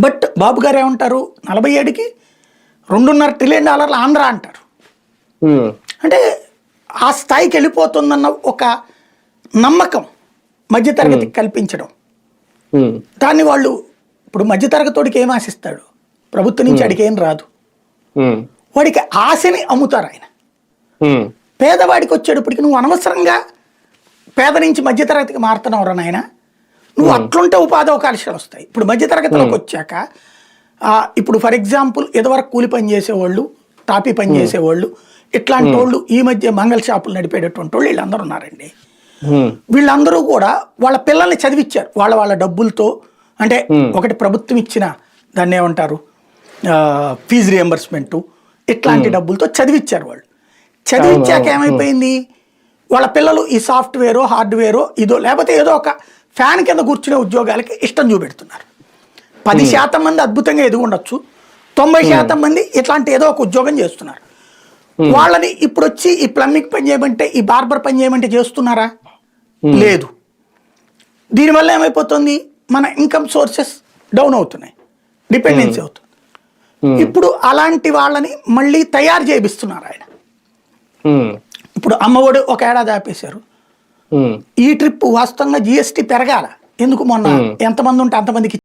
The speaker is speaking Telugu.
బట్ బాబు గారు ఏమంటారు 47కి $2.5 ట్రిలియన్ ఆంధ్ర అంటారు. అంటే ఆ స్థాయికి వెళ్ళిపోతుందన్న ఒక నమ్మకం మధ్యతరగతికి కల్పించడం. దాన్ని వాళ్ళు ఇప్పుడు మధ్యతరగతికి ఏం ఆశిస్తాడు? ప్రభుత్వం నుంచి అడిగి ఏం రాదు. వాడికి ఆశని అమ్ముతారు ఆయన. పేదవాడికి వచ్చేటప్పటికి నువ్వు అనవసరంగా పేద నుంచి మధ్యతరగతికి మారుతున్నావు రా నాయన, నువ్వు అట్లుంటే ఉపాధి అవకాశాలు వస్తాయి. ఇప్పుడు మధ్యతరగతిలోకి వచ్చాక ఇప్పుడు ఫర్ ఎగ్జాంపుల్ ఇదివరకు కూలి పని చేసేవాళ్ళు, టాపీ పని చేసేవాళ్ళు, ఇట్లాంటి వాళ్ళు ఈ మధ్య మంగళ షాపులు నడిపేటటువంటి వాళ్ళు వీళ్ళందరూ ఉన్నారండి. వీళ్ళందరూ కూడా వాళ్ళ పిల్లల్ని చదివించారు వాళ్ళ డబ్బులతో. అంటే ఒకటి ప్రభుత్వం ఇచ్చిన దాన్ని ఏమంటారు ఫీజు రియంబర్స్మెంటు ఇట్లాంటి డబ్బులతో చదివించారు. వాళ్ళు చదివించాక ఏమైపోయింది, వాళ్ళ పిల్లలు ఈ సాఫ్ట్వేరో హార్డ్వేరో ఇదో లేకపోతే ఏదో ఒక ఫ్యాన్ కింద కూర్చునే ఉద్యోగాలకి ఇష్టం చూపెడుతున్నారు. 10% మంది అద్భుతంగా ఎదిగి ఉండొచ్చు, 90% మంది ఇట్లాంటి ఏదో ఒక ఉద్యోగం చేస్తున్నారు. వాళ్ళని ఇప్పుడు వచ్చి ఈ ప్లంబింగ్ పని చేయమంటే, ఈ బార్బర్ పని చేయమంటే చేస్తున్నారా? లేదు. దీనివల్ల ఏమైపోతుంది, మన ఇన్కమ్ సోర్సెస్ డౌన్ అవుతున్నాయి, డిపెండెన్సీ అవుతుంది. ఇప్పుడు అలాంటి వాళ్ళని మళ్ళీ తయారు చేయిస్తున్నారు ఆయన. ఇప్పుడు అమ్మఒడి ఒక ఏడాది ఆపేశారు. ఈ ట్రిప్ వాస్తవంగా GST పెరగాల, ఎందుకు మొన్న ఎంతమంది ఉంటే అంతమందికి